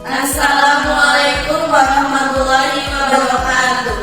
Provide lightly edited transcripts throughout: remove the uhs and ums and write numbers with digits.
Assalamualaikum warahmatullahi wabarakatuh.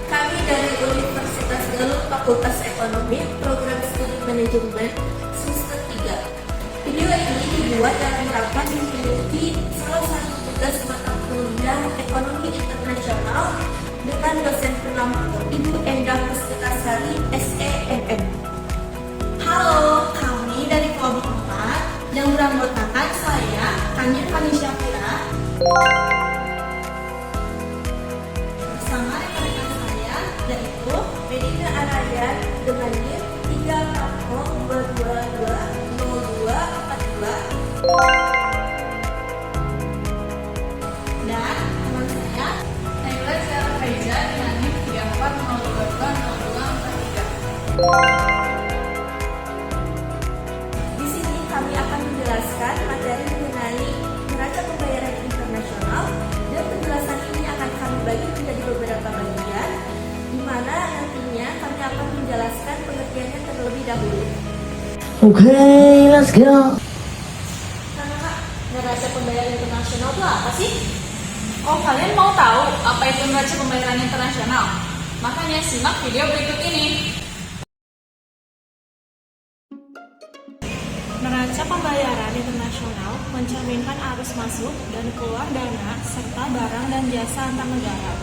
Kami dari Universitas Galuh Fakultas Ekonomi, Program Studi Manajemen semester 3. Video ini dibuat dalam rangka mengikuti salah satu tugas mata kuliah Ekonomi Internasional dengan dosen penampilan Ibu Endah Puspitasari, SEMM. Halo, kami dari kelompok 4 yang beranggotakan saya, Kanir Fani Syafira, bersama rekan-rekan saya yaitu Medina Arayan dengan NIM 340220242 dan teman saya Naila Syarah Faiza dengan NIM 340220243. Di sini kami akan menjelaskan materi mengenai neraca pembayaran internasional, dan penjelasan ini akan kami bagi menjadi beberapa bagian, di mana nantinya kami akan menjelaskan pengertiannya terlebih dahulu. Okay, let's go. Kak, neraca pembayaran internasional itu apa sih? Oh, kalian mau tahu apa itu neraca pembayaran internasional? Makanya simak video berikut ini. Neraca pembayaran internasional mencerminkan arus masuk dan keluar dana serta barang dan jasa antar negara,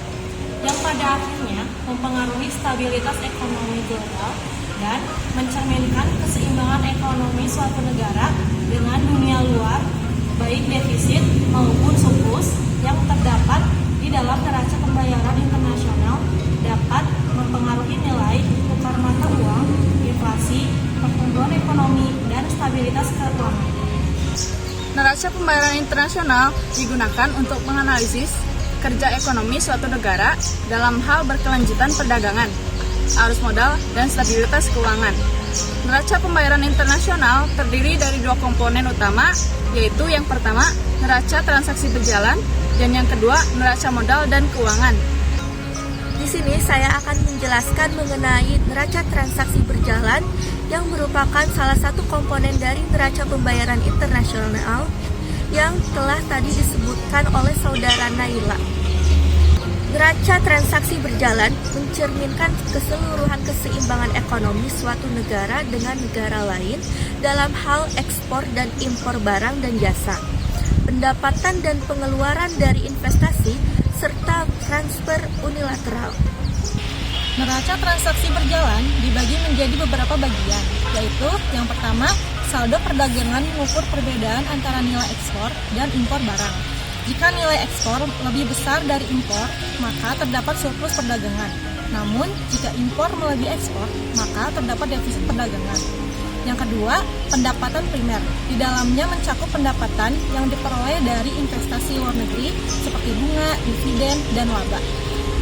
yang pada akhirnya mempengaruhi stabilitas ekonomi global dan mencerminkan keseimbangan ekonomi suatu negara dengan dunia luar, baik defisit maupun surplus yang terdapat di dalam neraca pembayaran internasional dapat mempengaruhi nilai tukar mata uang, inflasi, pertumbuhan ekonomi, dan stabilitas keuangan. Neraca pembayaran internasional digunakan untuk menganalisis kerja ekonomi suatu negara dalam hal berkelanjutan perdagangan, arus modal, dan stabilitas keuangan. Neraca pembayaran internasional terdiri dari dua komponen utama, yaitu yang pertama, neraca transaksi berjalan, dan yang kedua, neraca modal dan keuangan. Di sini saya akan menjelaskan mengenai neraca transaksi berjalan yang merupakan salah satu komponen dari neraca pembayaran internasional yang telah tadi disebutkan oleh saudara Naila. Neraca transaksi berjalan mencerminkan keseluruhan keseimbangan ekonomi suatu negara dengan negara lain dalam hal ekspor dan impor barang dan jasa, pendapatan dan pengeluaran dari investasi, serta transfer unilateral. Neraca transaksi berjalan dibagi menjadi beberapa bagian, yaitu yang pertama, saldo perdagangan mengukur perbedaan antara nilai ekspor dan impor barang. Jika nilai ekspor lebih besar dari impor, maka terdapat surplus perdagangan. Namun, jika impor melebihi ekspor, maka terdapat defisit perdagangan. Yang kedua, pendapatan primer. Di dalamnya mencakup pendapatan yang diperoleh dari investasi luar negeri seperti bunga, dividen, dan laba.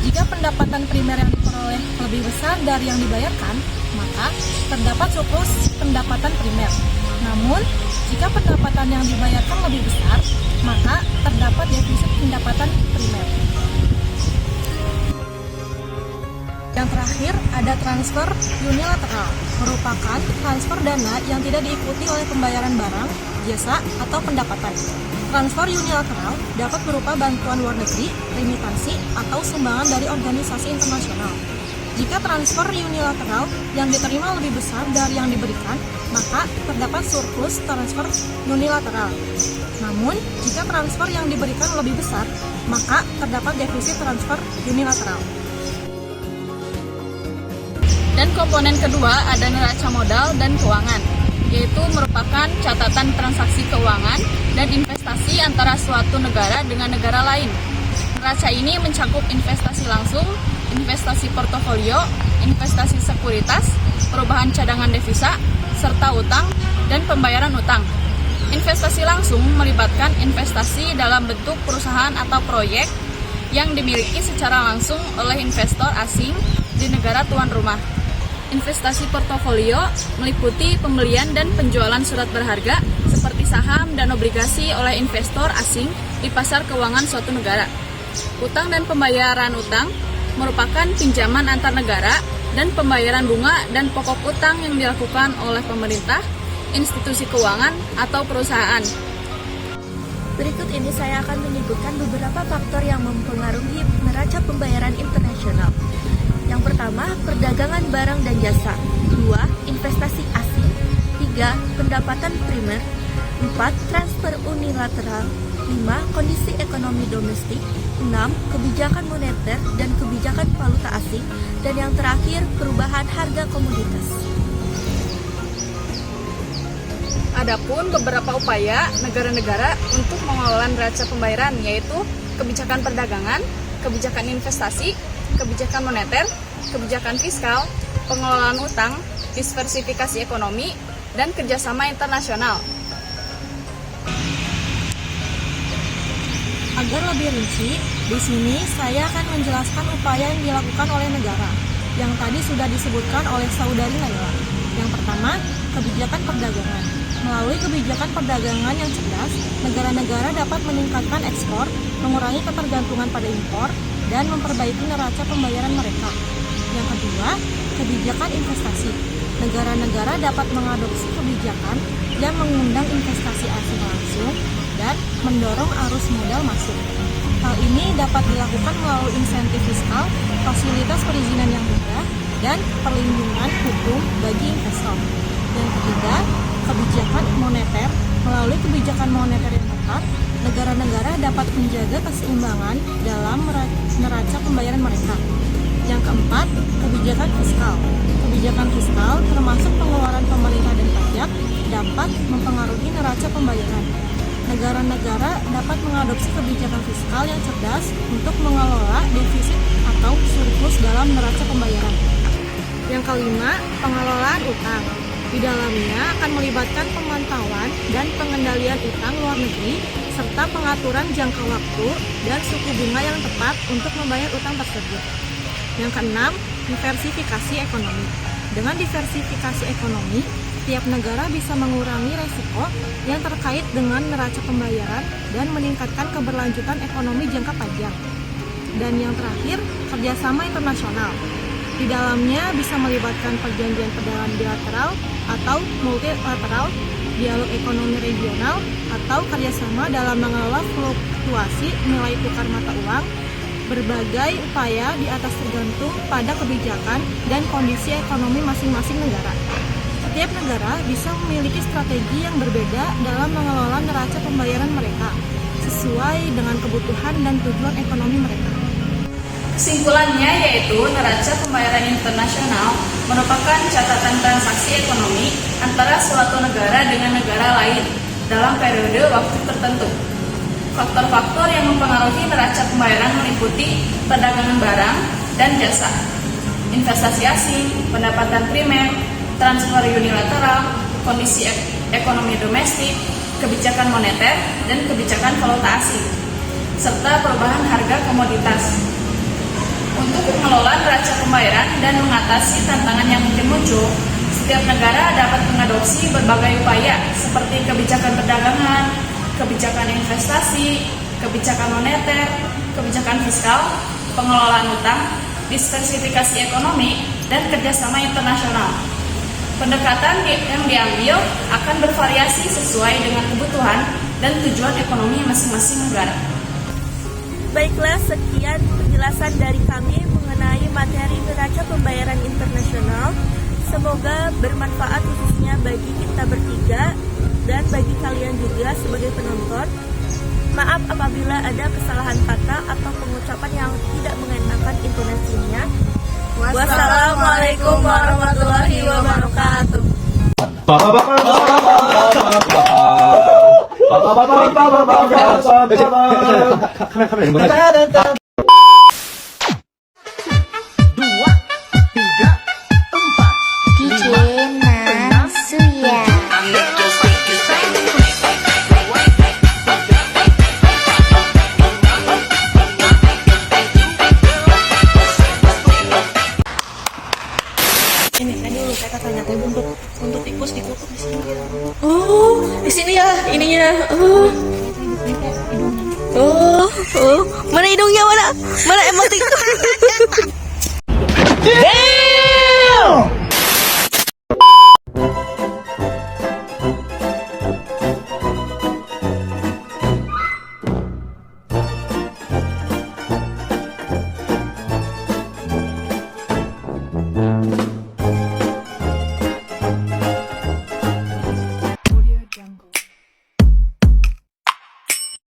Jika pendapatan primer yang diperoleh lebih besar dari yang dibayarkan, maka terdapat surplus pendapatan primer. Namun, jika pendapatan yang dibayarkan lebih besar, maka terdapat defisit pendapatan primer. Yang terakhir, ada transfer unilateral, merupakan transfer dana yang tidak diikuti oleh pembayaran barang, jasa, atau pendapatan. Transfer unilateral dapat berupa bantuan luar negeri, remitansi, atau sumbangan dari organisasi internasional. Jika transfer unilateral yang diterima lebih besar dari yang diberikan, maka terdapat surplus transfer unilateral. Namun, jika transfer yang diberikan lebih besar, maka terdapat defisit transfer unilateral. Dan komponen kedua ada neraca modal dan keuangan, yaitu merupakan catatan transaksi keuangan dan investasi antara suatu negara dengan negara lain. Neraca ini mencakup investasi langsung, investasi portofolio, investasi sekuritas, perubahan cadangan devisa, serta utang dan pembayaran utang. Investasi langsung melibatkan investasi dalam bentuk perusahaan atau proyek yang dimiliki secara langsung oleh investor asing di negara tuan rumah. Investasi portofolio meliputi pembelian dan penjualan surat berharga seperti saham dan obligasi oleh investor asing di pasar keuangan suatu negara. Utang dan pembayaran utang merupakan pinjaman antar negara dan pembayaran bunga dan pokok utang yang dilakukan oleh pemerintah, institusi keuangan, atau perusahaan. Berikut ini saya akan menyebutkan beberapa faktor yang mempengaruhi neraca pembayaran internasional. Yang pertama, perdagangan barang dan jasa. 2. Investasi asing. 3. Pendapatan primer. 4. Transfer unilateral. 5. Kondisi ekonomi domestik. 6. Kebijakan moneter dan kebijakan valuta asing. Dan yang terakhir, perubahan harga komoditas. Adapun beberapa upaya negara-negara untuk mengelola neraca pembayaran yaitu kebijakan perdagangan, kebijakan investasi, kebijakan moneter, kebijakan fiskal, pengelolaan utang, diversifikasi ekonomi, dan kerjasama internasional. Agar lebih rinci, di sini saya akan menjelaskan upaya yang dilakukan oleh negara, yang tadi sudah disebutkan oleh saudari Laila. Yang pertama, kebijakan perdagangan. Melalui kebijakan perdagangan yang cerdas, negara-negara dapat meningkatkan ekspor, mengurangi ketergantungan pada impor, dan memperbaiki neraca pembayaran mereka. Yang kedua, kebijakan investasi. Negara-negara dapat mengadopsi kebijakan yang mengundang investasi asing langsung dan mendorong arus modal masuk. Hal ini dapat dilakukan melalui insentif fiskal, fasilitas perizinan yang mudah, dan perlindungan hukum bagi investor. Yang ketiga, kebijakan moneter. Melalui kebijakan moneter yang tepat, negara-negara dapat menjaga keseimbangan dalam neraca pembayaran mereka. Yang keempat, kebijakan fiskal. Kebijakan fiskal termasuk pengeluaran pemerintah dan pajak dapat mempengaruhi neraca pembayaran. Negara-negara dapat mengadopsi kebijakan fiskal yang cerdas untuk mengelola defisit atau surplus dalam neraca pembayaran. Yang kelima, pengelolaan utang. Di dalamnya akan melibatkan pemantauan dan pengendalian utang luar negeri serta pengaturan jangka waktu dan suku bunga yang tepat untuk membayar utang tersebut. Yang keenam, diversifikasi ekonomi. Dengan diversifikasi ekonomi, tiap negara bisa mengurangi resiko yang terkait dengan neraca pembayaran dan meningkatkan keberlanjutan ekonomi jangka panjang. Dan yang terakhir, kerjasama internasional. Di dalamnya bisa melibatkan perjanjian perdagangan bilateral atau multilateral, dialog ekonomi regional, atau kerjasama dalam mengelola fluktuasi nilai tukar mata uang. Berbagai upaya di atas tergantung pada kebijakan dan kondisi ekonomi masing-masing negara. Setiap negara bisa memiliki strategi yang berbeda dalam mengelola neraca pembayaran mereka, sesuai dengan kebutuhan dan tujuan ekonomi mereka. Kesimpulannya yaitu neraca pembayaran internasional merupakan catatan transaksi ekonomi antara suatu negara dengan negara lain dalam periode waktu tertentu. Faktor-faktor yang mempengaruhi neraca pembayaran meliputi perdagangan barang dan jasa, investasi asing, pendapatan primer, transfer unilateral, kondisi ekonomi domestik, kebijakan moneter, dan kebijakan valuta asing, serta perubahan harga komoditas. Untuk mengelola neraca pembayaran dan mengatasi tantangan yang mungkin muncul, setiap negara dapat mengadopsi berbagai upaya seperti kebijakan perdagangan, kebijakan investasi, kebijakan moneter, kebijakan fiskal, pengelolaan utang, diversifikasi ekonomi, dan kerjasama internasional. Pendekatan yang diambil akan bervariasi sesuai dengan kebutuhan dan tujuan ekonomi masing-masing negara. Baiklah, sekian penjelasan dari kami mengenai materi neraca pembayaran internasional. Semoga bermanfaat khususnya bagi kita bertiga dan bagi kalian juga sebagai penonton. Maaf apabila ada kesalahan kata atau pengucapan yang tidak mengenakan intonasinya. Wassalamualaikum warahmatullahi wabarakatuh. DJ Nasuya. Ini tadi dulu saya katanya teh untuk tikus dikutuk di sini gitu. Oh, di sini ya ininya. Oh. Ini kayak hidungnya. Oh, mana hidungnya mana? Mana emotik?